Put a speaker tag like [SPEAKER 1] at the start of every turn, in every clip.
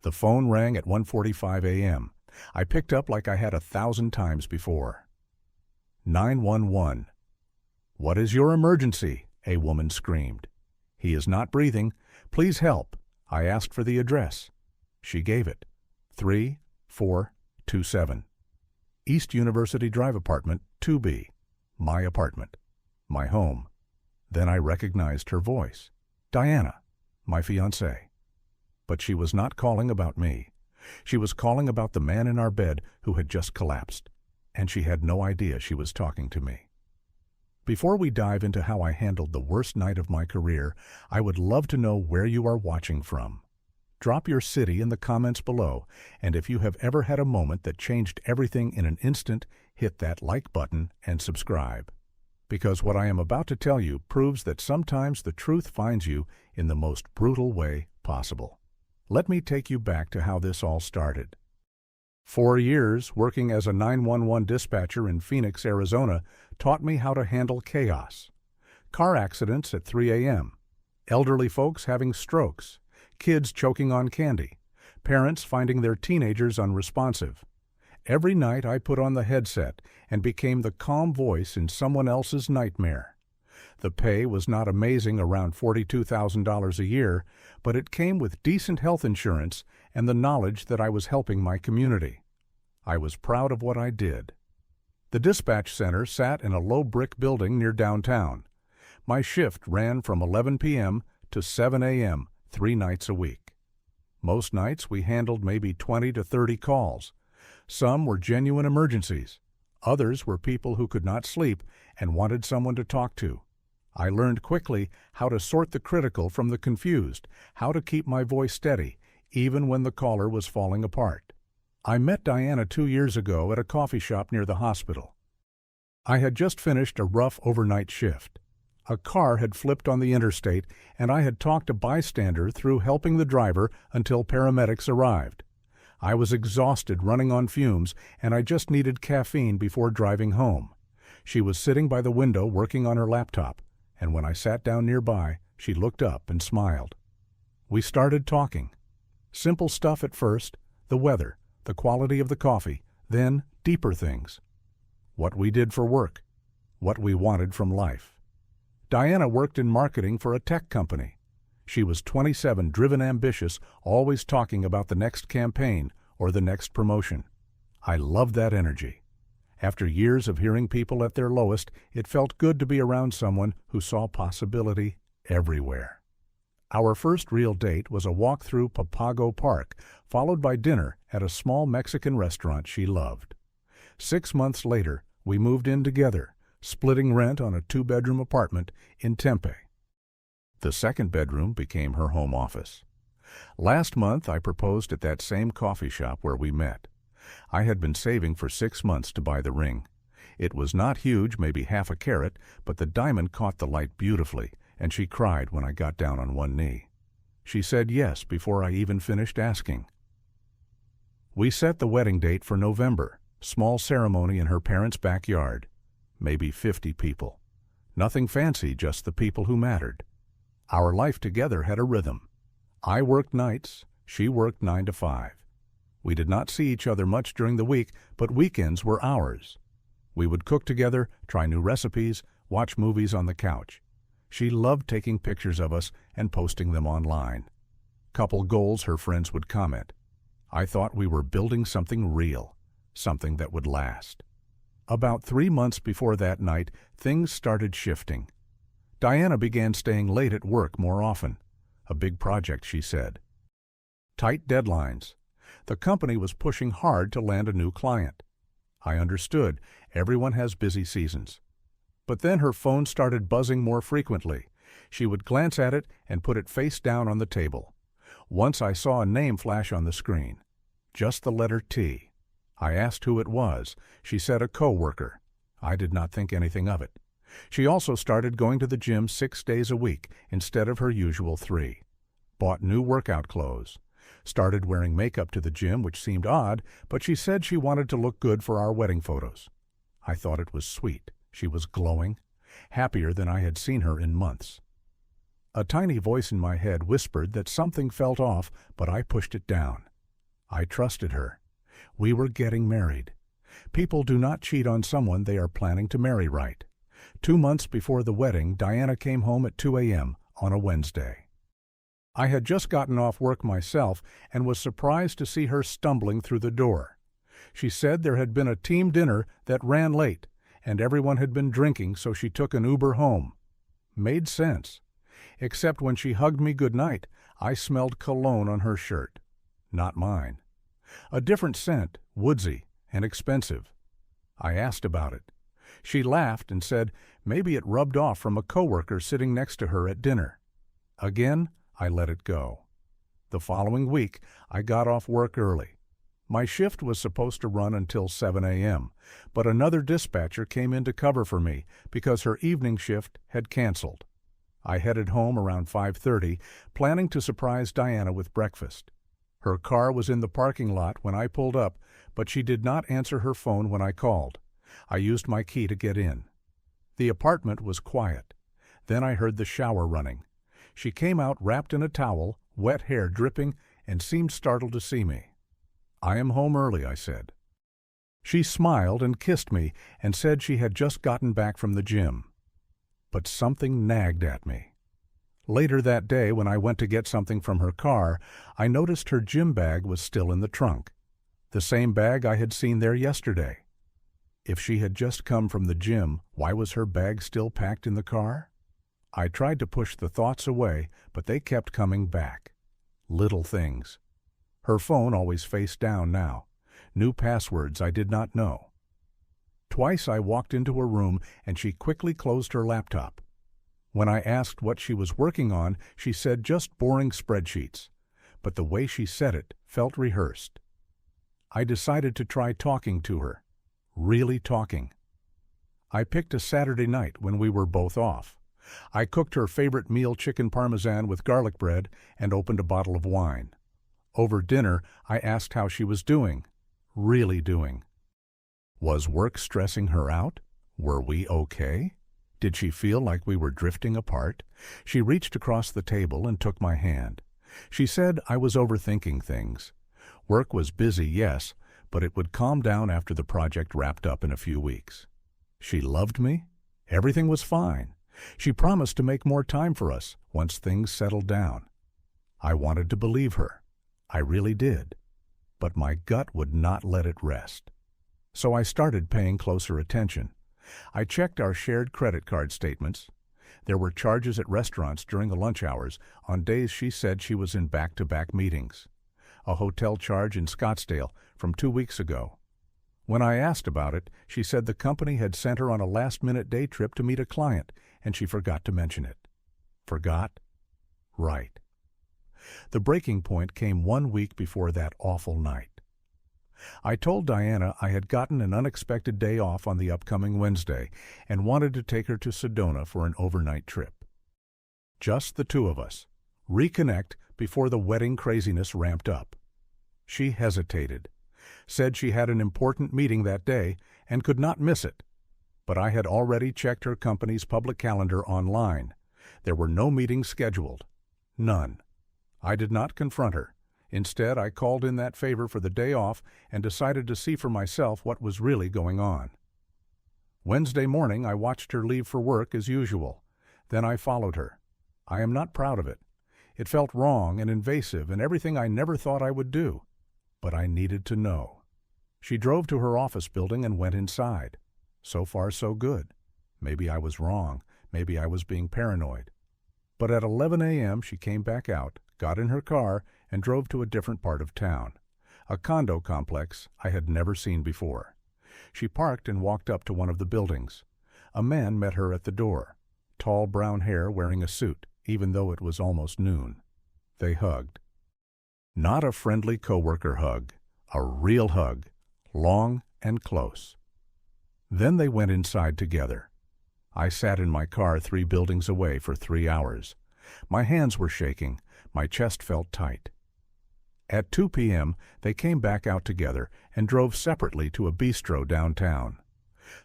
[SPEAKER 1] The phone rang at 1:45 a.m. I picked up like I had 1,000 times before. 911. "What is your emergency?" a woman screamed. "He is not breathing. Please help." I asked for the address. She gave it. 3427. East University Drive Apartment 2B. My apartment. My home. Then I recognized her voice. Diana, my fiancée. But she was not calling about me. She was calling about the man in our bed who had just collapsed, and she had no idea she was talking to me. Before we dive into how I handled the worst night of my career, I would love to know where you are watching from. Drop your city in the comments below, and if you have ever had a moment that changed everything in an instant, hit that like button and subscribe. Because what I am about to tell you proves that sometimes the truth finds you in the most brutal way possible. Let me take you back to how this all started. 4 years working as a 911 dispatcher in Phoenix, Arizona, taught me how to handle chaos. Car accidents at 3 a.m., elderly folks having strokes, kids choking on candy, parents finding their teenagers unresponsive. Every night I put on the headset and became the calm voice in someone else's nightmare. The pay was not amazing, around $42,000 a year, but it came with decent health insurance and the knowledge that I was helping my community. I was proud of what I did. The dispatch center sat in a low brick building near downtown. My shift ran from 11 p.m. to 7 a.m. 3 nights a week. Most nights we handled maybe 20 to 30 calls. Some were genuine emergencies. Others were people who could not sleep and wanted someone to talk to. I learned quickly how to sort the critical from the confused, how to keep my voice steady, even when the caller was falling apart. I met Diana 2 years ago at a coffee shop near the hospital. I had just finished a rough overnight shift. A car had flipped on the interstate, and I had talked a bystander through helping the driver until paramedics arrived. I was exhausted running on fumes, and I just needed caffeine before driving home. She was sitting by the window working on her laptop, and when I sat down nearby, she looked up and smiled. We started talking. Simple stuff at first, the weather, the quality of the coffee, then deeper things. What we did for work, what we wanted from life. Diana worked in marketing for a tech company. She was 27, driven, ambitious, always talking about the next campaign or the next promotion. I loved that energy. After years of hearing people at their lowest, it felt good to be around someone who saw possibility everywhere. Our first real date was a walk through Papago Park, followed by dinner at a small Mexican restaurant she loved. 6 months later, we moved in together, splitting rent on a 2-bedroom apartment in Tempe. The second bedroom became her home office. Last month, I proposed at that same coffee shop where we met. I had been saving for 6 months to buy the ring. It was not huge, maybe half a carat, but the diamond caught the light beautifully, and she cried when I got down on one knee. She said yes before I even finished asking. We set the wedding date for November, small ceremony in her parents' backyard. Maybe 50 people. Nothing fancy, just the people who mattered. Our life together had a rhythm. I worked nights, she worked 9 to 5. We did not see each other much during the week, but weekends were ours. We would cook together, try new recipes, watch movies on the couch. She loved taking pictures of us and posting them online. Couple goals, her friends would comment. I thought we were building something real, something that would last. About 3 months before that night, things started shifting. Diana began staying late at work more often. A big project, she said. Tight deadlines. The company was pushing hard to land a new client. I understood. Everyone has busy seasons. But then her phone started buzzing more frequently. She would glance at it and put it face down on the table. Once I saw a name flash on the screen. Just the letter T. I asked who it was. She said a co-worker. I did not think anything of it. She also started going to the gym 6 days a week instead of her usual 3. Bought new workout clothes. Started wearing makeup to the gym, which seemed odd, but she said she wanted to look good for our wedding photos. I thought it was sweet. She was glowing, happier than I had seen her in months. A tiny voice in my head whispered that something felt off, but I pushed it down. I trusted her. We were getting married. People do not cheat on someone they are planning to marry right. 2 months before the wedding, Diana came home at 2 a.m. on a Wednesday. I had just gotten off work myself and was surprised to see her stumbling through the door. She said there had been a team dinner that ran late, and everyone had been drinking, so she took an Uber home. Made sense. Except when she hugged me goodnight, I smelled cologne on her shirt. Not mine. A different scent, woodsy and expensive. I asked about it. She laughed and said maybe it rubbed off from a coworker sitting next to her at dinner. Again, I let it go. The following week, I got off work early. My shift was supposed to run until 7 a.m., but another dispatcher came in to cover for me because her evening shift had canceled. I headed home around 5:30, planning to surprise Diana with breakfast. Her car was in the parking lot when I pulled up, but she did not answer her phone when I called. I used my key to get in. The apartment was quiet. Then I heard the shower running. She came out wrapped in a towel, wet hair dripping, and seemed startled to see me. "I am home early," I said. She smiled and kissed me and said she had just gotten back from the gym. But something nagged at me. Later that day, when I went to get something from her car, I noticed her gym bag was still in the trunk. The same bag I had seen there yesterday. If she had just come from the gym, why was her bag still packed in the car? I tried to push the thoughts away, but they kept coming back. Little things. Her phone always face down now. New passwords I did not know. Twice I walked into her room and she quickly closed her laptop. When I asked what she was working on, she said just boring spreadsheets. But the way she said it felt rehearsed. I decided to try talking to her. Really talking. I picked a Saturday night when we were both off. I cooked her favorite meal, chicken parmesan with garlic bread, and opened a bottle of wine. Over dinner, I asked how she was doing. Really doing. Was work stressing her out? Were we okay? Did she feel like we were drifting apart? She reached across the table and took my hand. She said I was overthinking things. Work was busy, yes, but it would calm down after the project wrapped up in a few weeks. She loved me. Everything was fine. She promised to make more time for us once things settled down. I wanted to believe her. I really did. But my gut would not let it rest. So I started paying closer attention. I checked our shared credit card statements. There were charges at restaurants during the lunch hours on days she said she was in back-to-back meetings. A hotel charge in Scottsdale from 2 weeks ago. When I asked about it, she said the company had sent her on a last-minute day trip to meet a client, and she forgot to mention it. Forgot? Right. The breaking point came 1 week before that awful night. I told Diana I had gotten an unexpected day off on the upcoming Wednesday and wanted to take her to Sedona for an overnight trip. Just the two of us. Reconnect before the wedding craziness ramped up. She hesitated, said she had an important meeting that day and could not miss it. But I had already checked her company's public calendar online. There were no meetings scheduled. None. I did not confront her. Instead, I called in that favor for the day off and decided to see for myself what was really going on. Wednesday morning, I watched her leave for work as usual. Then I followed her. I am not proud of it. It felt wrong and invasive and everything I never thought I would do. But I needed to know. She drove to her office building and went inside. So far, so good. Maybe I was wrong. Maybe I was being paranoid. But at 11 a.m., she came back out, got in her car, and drove to a different part of town, a condo complex I had never seen before. She parked and walked up to one of the buildings. A man met her at the door, tall brown hair, wearing a suit, even though it was almost noon. They hugged. Not a friendly coworker hug, a real hug, long and close. Then they went inside together. I sat in my car 3 buildings away for 3 hours. My hands were shaking. My chest felt tight. At 2 p.m., they came back out together and drove separately to a bistro downtown.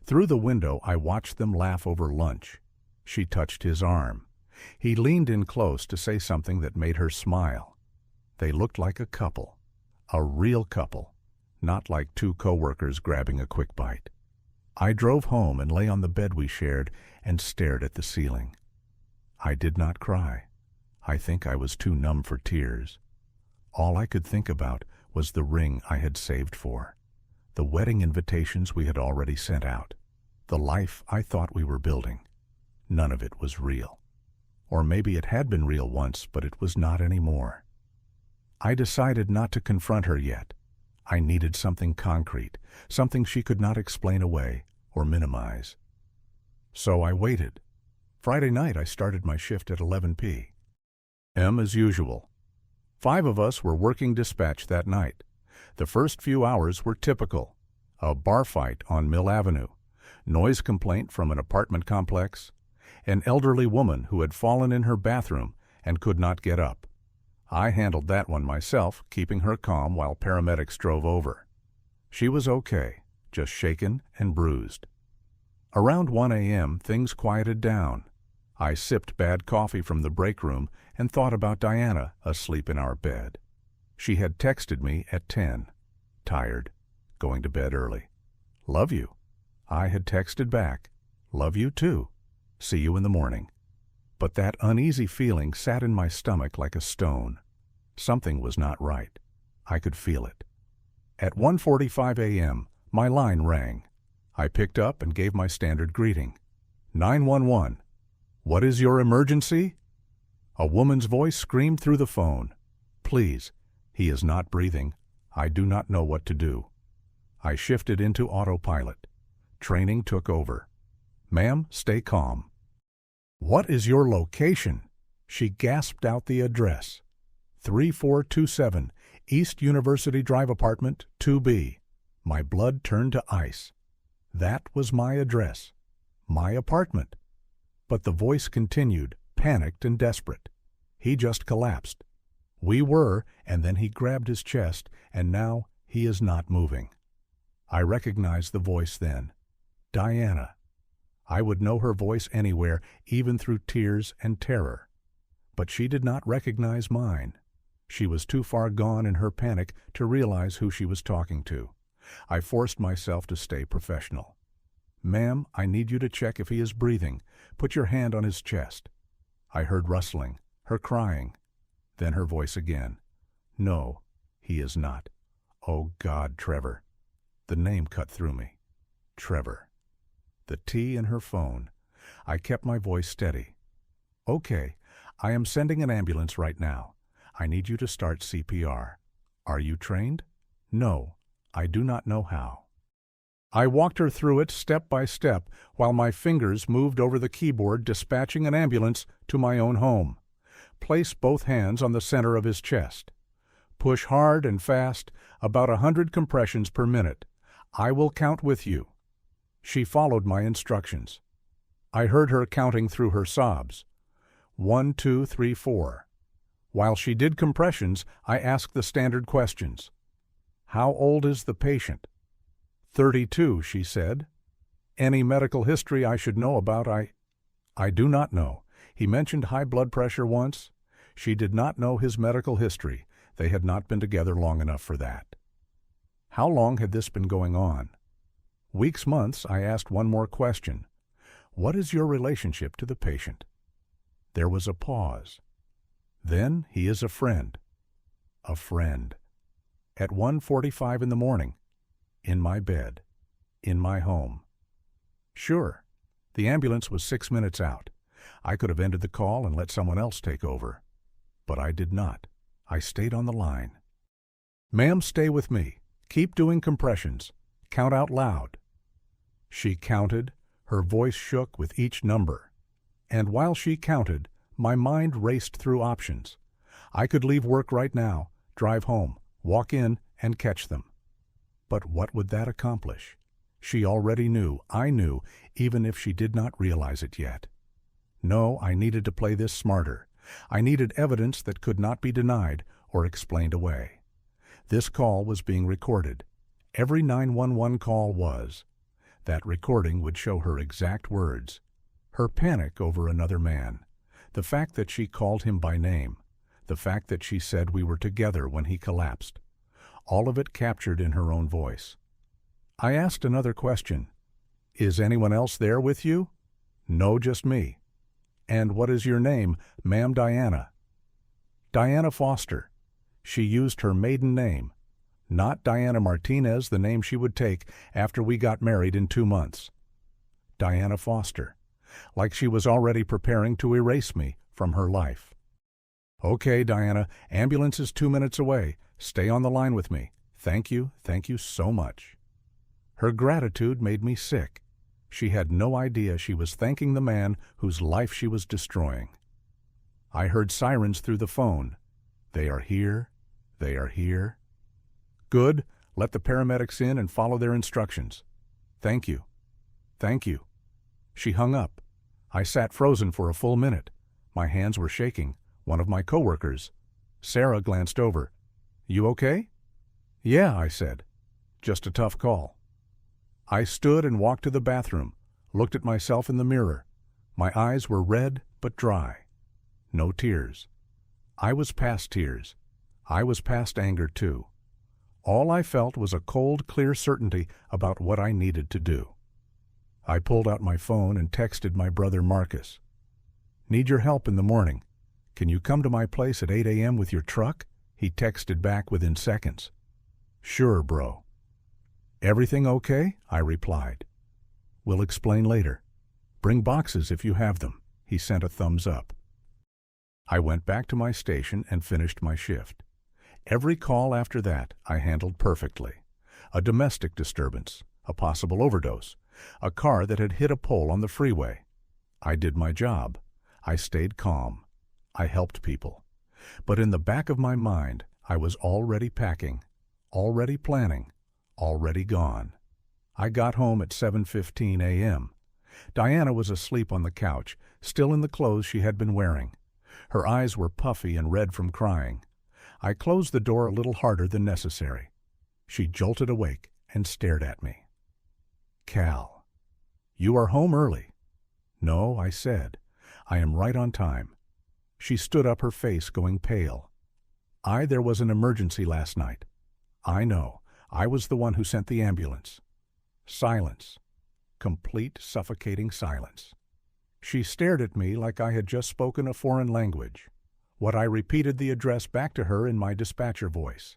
[SPEAKER 1] Through the window, I watched them laugh over lunch. She touched his arm. He leaned in close to say something that made her smile. They looked like a couple A real couple, not like two coworkers grabbing a quick bite. I drove home and lay on the bed we shared and stared at the ceiling. I did not cry. I think I was too numb for tears. All I could think about was the ring I had saved for, the wedding invitations we had already sent out, the life I thought we were building. None of it was real. Or maybe it had been real once, but it was not anymore. I decided not to confront her yet. I needed something concrete, something she could not explain away or minimize. So I waited. Friday night I started my shift at 11 p.m. as usual. 5 of us were working dispatch that night. The first few hours were typical. A bar fight on Mill Avenue, noise complaint from an apartment complex, an elderly woman who had fallen in her bathroom and could not get up. I handled that one myself, keeping her calm while paramedics drove over. She was okay, just shaken and bruised. Around 1 a.m., things quieted down. I sipped bad coffee from the break room and thought about Diana asleep in our bed. She had texted me at 10. Tired. Going to bed early. Love you. I had texted back. Love you too. See you in the morning. But that uneasy feeling sat in my stomach like a stone. Something was not right. I could feel it. At 1:45 a.m., my line rang. I picked up and gave my standard greeting. 911. What is your emergency? A woman's voice screamed through the phone. Please, he is not breathing. I do not know what to do. I shifted into autopilot. Training took over. Ma'am, stay calm. What is your location? She gasped out the address. 3427 East University Drive Apartment 2B. My blood turned to ice. That was my address. My apartment. But the voice continued, panicked and desperate. He just collapsed. We were, and then he grabbed his chest, and now he is not moving. I recognized the voice then. Diana. I would know her voice anywhere, even through tears and terror. But she did not recognize mine. She was too far gone in her panic to realize who she was talking to. I forced myself to stay professional. Ma'am, I need you to check if he is breathing. Put your hand on his chest. I heard rustling, her crying. Then her voice again. No, he is not. Oh God, Trevor. The name cut through me. Trevor. The T in her phone. I kept my voice steady. Okay, I am sending an ambulance right now. I need you to start CPR. Are you trained? No, I do not know how. I walked her through it step by step while my fingers moved over the keyboard dispatching an ambulance to my own home. Place both hands on the center of his chest. Push hard and fast, about 100 compressions per minute. I will count with you. She followed my instructions. I heard her counting through her sobs. 1, 2, 3, 4. While she did compressions, I asked the standard questions. How old is the patient? 32, she said. Any medical history I should know about? I do not know. He mentioned high blood pressure once. She did not know his medical history. They had not been together long enough for that. How long had this been going on? Weeks, months, I asked one more question. What is your relationship to the patient? There was a pause. Then he is a friend. A friend. At 1:45 in the morning. In my bed. In my home. Sure. The ambulance was 6 minutes out. I could have ended the call and let someone else take over. But I did not. I stayed on the line. Ma'am, stay with me. Keep doing compressions. Count out loud. She counted. Her voice shook with each number. And while she counted, my mind raced through options. I could leave work right now, drive home, walk in, and catch them. But what would that accomplish? She already knew, I knew, even if she did not realize it yet. No, I needed to play this smarter. I needed evidence that could not be denied or explained away. This call was being recorded. Every 911 call was. That recording would show her exact words. Her panic over another man. The fact that she called him by name. The fact that she said we were together when he collapsed. all of it captured in her own voice. I asked another question. "Is anyone else there with you?" "No, just me." "And what is your name, Ma'am Diana?" "Diana Foster." She used her maiden name, not Diana Martinez, the name she would take after we got married in 2 months. Diana Foster, like she was already preparing to erase me from her life. "Okay, Diana, ambulance is 2 minutes away. Stay on the line with me. Thank you so much." Her gratitude made me sick. She had no idea she was thanking the man whose life she was destroying. I heard sirens through the phone. "They are here. They are here." "Good. Let the paramedics in and follow their instructions." "Thank you. Thank you." She hung up. I sat frozen for a full minute. My hands were shaking. One of my coworkers, Sarah, glanced over. "You okay?" "Yeah," I said. "Just a tough call." I stood and walked to the bathroom, looked at myself in the mirror. My eyes were red but dry. No tears. I was past tears. I was past anger too. All I felt was a cold, clear certainty about what I needed to do. I pulled out my phone and texted my brother Marcus. "Need your help in the morning. Can you come to my place at 8 a.m. with your truck?" He texted back within seconds. "Sure, bro." "Everything okay?" I replied. "We'll explain later. Bring boxes if you have them." He sent a thumbs up. I went back to my station and finished my shift. Every call after that I handled perfectly. A domestic disturbance, a possible overdose, a car that had hit a pole on the freeway. I did my job. I stayed calm. I helped people. But in the back of my mind, I was already packing, already planning, already gone. I got home at 7:15 a.m. Diana was asleep on the couch, still in the clothes she had been wearing. Her eyes were puffy and red from crying. I closed the door a little harder than necessary. She jolted awake and stared at me. "Cal, you are home early." "No," I said. "I am right on time." She stood up, her face going pale. There was an emergency last night." "I know. I was the one who sent the ambulance." Silence. Complete, suffocating silence. She stared at me like I had just spoken a foreign language. What I repeated the address back to her in my dispatcher voice.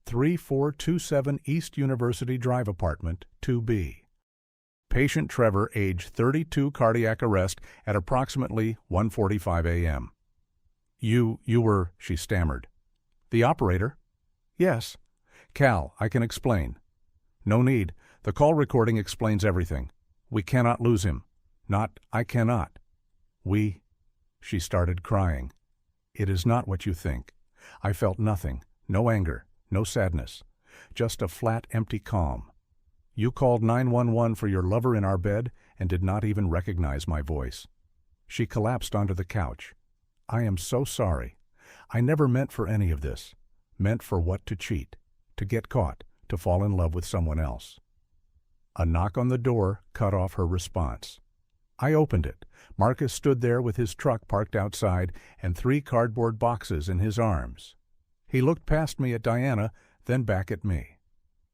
[SPEAKER 1] 3427 East University Drive Apartment, 2B. Patient Trevor, age 32, cardiac arrest at approximately 1:45 a.m. You were," she stammered. "The operator?" "Yes." "Cal, I can explain." "No need. The call recording explains everything. We cannot lose him. I cannot. She started crying. "It is not what you think." I felt nothing, no anger, no sadness, just a flat, empty calm. "You called 911 for your lover in our bed and did not even recognize my voice." She collapsed onto the couch. "I am so sorry. I never meant for any of this. Meant for what? To cheat, to get caught, to fall in love with someone else." A knock on the door cut off her response. I opened it. Marcus stood there with his truck parked outside and 3 cardboard boxes in his arms. He looked past me at Diana, then back at me.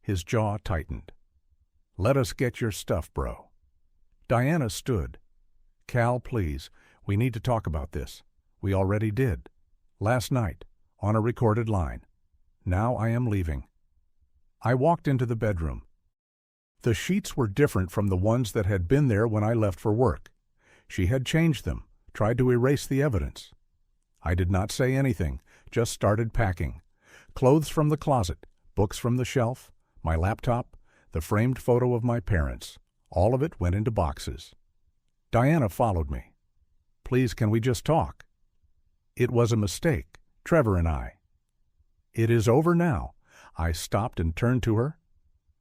[SPEAKER 1] His jaw tightened. "Let us get your stuff, bro." Diana stood. "Cal, please, we need to talk about this. We already did. Last night, on a recorded line. Now I am leaving." I walked into the bedroom. The sheets were different from the ones that had been there when I left for work. She had changed them, tried to erase the evidence. I did not say anything, just started packing. Clothes from the closet, books from the shelf, my laptop, the framed photo of my parents. All of it went into boxes. Diana followed me. "Please, can we just talk?" "It was a mistake, Trevor and I." "It is over now." I stopped and turned to her.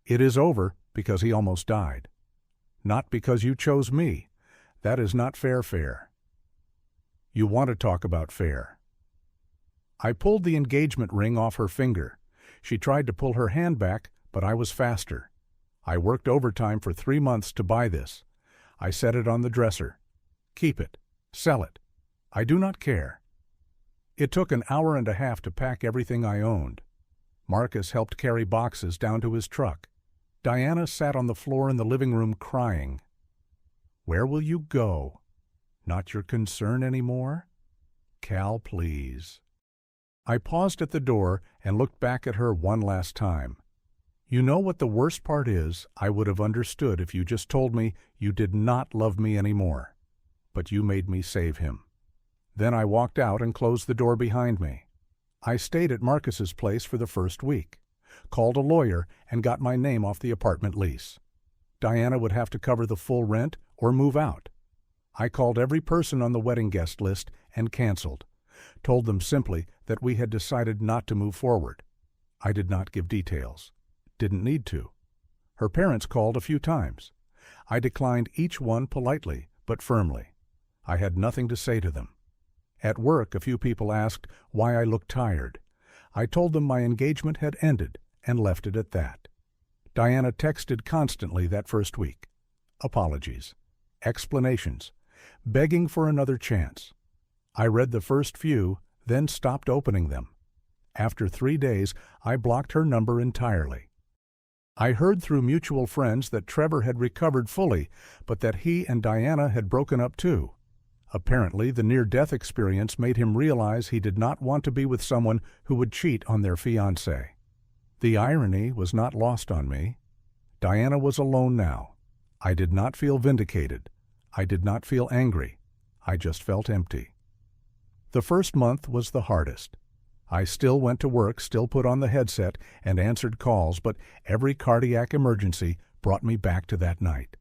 [SPEAKER 1] "It is over because he almost died. Not because you chose me. That is not fair. You want to talk about fair." I pulled the engagement ring off her finger. She tried to pull her hand back, but I was faster. I worked overtime for 3 months to buy this. I set it on the dresser. Keep it. Sell it. I do not care. It took an hour and a half to pack everything I owned. Marcus helped carry boxes down to his truck. Diana sat on the floor in the living room crying. Where will you go? Not your concern anymore? Cal, please. I paused at the door and looked back at her one last time. You know what the worst part is? I would have understood if you just told me you did not love me anymore. But you made me save him. Then I walked out and closed the door behind me. I stayed at Marcus's place for the first week, called a lawyer, and got my name off the apartment lease. Diana would have to cover the full rent or move out. I called every person on the wedding guest list and canceled, told them simply that we had decided not to move forward. I did not give details. Didn't need to. Her parents called a few times. I declined each one politely but firmly. I had nothing to say to them. At work, a few people asked why I looked tired. I told them my engagement had ended and left it at that. Diana texted constantly that first week. Apologies, explanations, begging for another chance. I read the first few, then stopped opening them. After 3 days, I blocked her number entirely. I heard through mutual friends that Trevor had recovered fully, but that he and Diana had broken up too. Apparently, the near-death experience made him realize he did not want to be with someone who would cheat on their fiancée. The irony was not lost on me. Diana was alone now. I did not feel vindicated. I did not feel angry. I just felt empty. The first month was the hardest. I still went to work, still put on the headset, and answered calls, but every cardiac emergency brought me back to that night.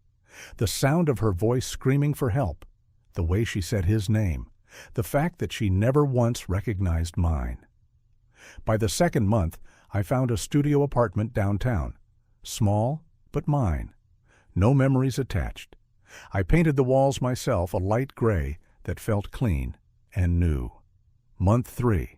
[SPEAKER 1] The sound of her voice screaming for help, the way she said his name, the fact that she never once recognized mine. By the second month, I found a studio apartment downtown. Small, but mine. No memories attached. I painted the walls myself a light gray that felt clean and new. Month 3.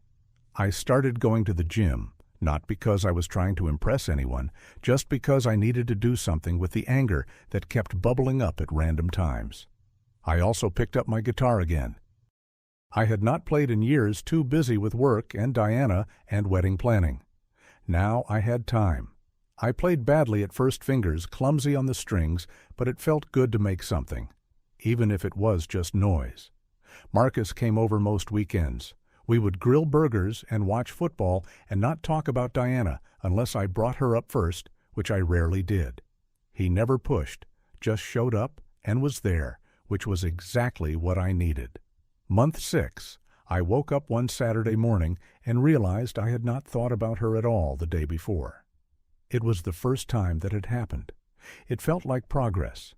[SPEAKER 1] I started going to the gym, not because I was trying to impress anyone, just because I needed to do something with the anger that kept bubbling up at random times. I also picked up my guitar again. I had not played in years, too busy with work and Diana and wedding planning. Now I had time. I played badly at first fingers, clumsy on the strings, but it felt good to make something, even if it was just noise. Marcus came over most weekends. We would grill burgers and watch football and not talk about Diana unless I brought her up first, which I rarely did. He never pushed, just showed up and was there, which was exactly what I needed. Month 6, I woke up one Saturday morning and realized I had not thought about her at all the day before. It was the first time that had happened. It felt like progress.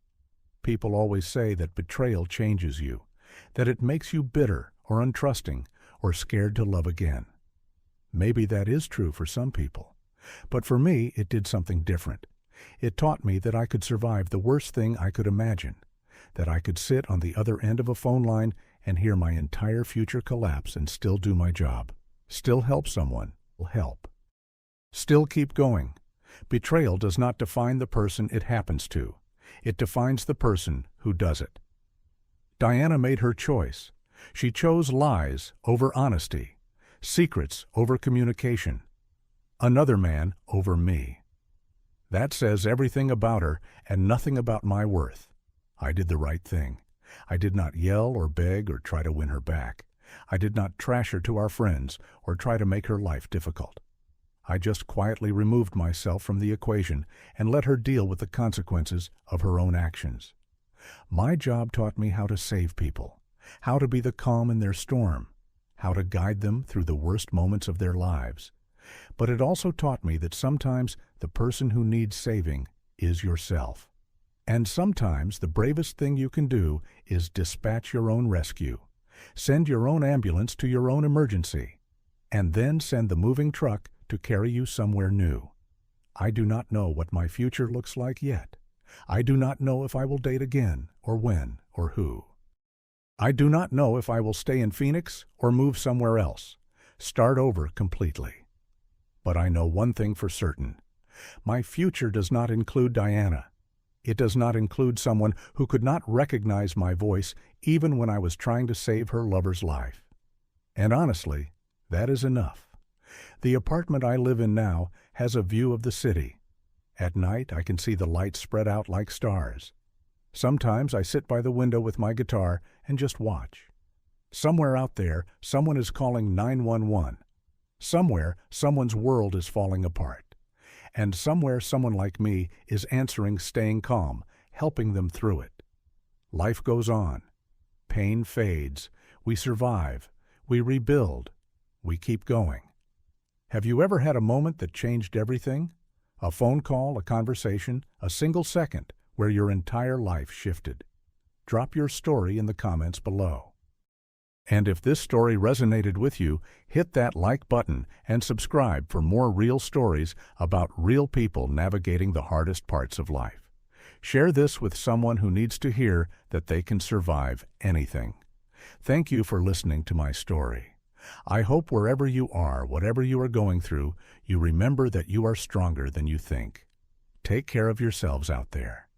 [SPEAKER 1] People always say that betrayal changes you, that it makes you bitter or untrusting or scared to love again. Maybe that is true for some people, but for me it did something different. It taught me that I could survive the worst thing I could imagine, that I could sit on the other end of a phone line and hear my entire future collapse and still do my job, still help someone, help. Still keep going. Betrayal does not define the person it happens to. It defines the person who does it. Diana made her choice. She chose lies over honesty, secrets over communication, another man over me. That says everything about her and nothing about my worth. I did the right thing. I did not yell or beg or try to win her back. I did not trash her to our friends or try to make her life difficult. I just quietly removed myself from the equation and let her deal with the consequences of her own actions. My job taught me how to save people, how to be the calm in their storm, how to guide them through the worst moments of their lives. But it also taught me that sometimes the person who needs saving is yourself. And sometimes the bravest thing you can do is dispatch your own rescue, send your own ambulance to your own emergency, and then send the moving truck to carry you somewhere new. I do not know what my future looks like yet. I do not know if I will date again, or when, or who. I do not know if I will stay in Phoenix or move somewhere else, start over completely. But I know one thing for certain. My future does not include Diana. It does not include someone who could not recognize my voice even when I was trying to save her lover's life. And honestly, that is enough. The apartment I live in now has a view of the city. At night, I can see the lights spread out like stars. Sometimes I sit by the window with my guitar and just watch. Somewhere out there, someone is calling 911. Somewhere, someone's world is falling apart. And somewhere, someone like me is answering, staying calm, helping them through it. Life goes on. Pain fades. We survive. We rebuild. We keep going. Have you ever had a moment that changed everything? A phone call, a conversation, a single second where your entire life shifted. Drop your story in the comments below. And if this story resonated with you, hit that like button and subscribe for more real stories about real people navigating the hardest parts of life. Share this with someone who needs to hear that they can survive anything. Thank you for listening to my story. I hope wherever you are, whatever you are going through, you remember that you are stronger than you think. Take care of yourselves out there.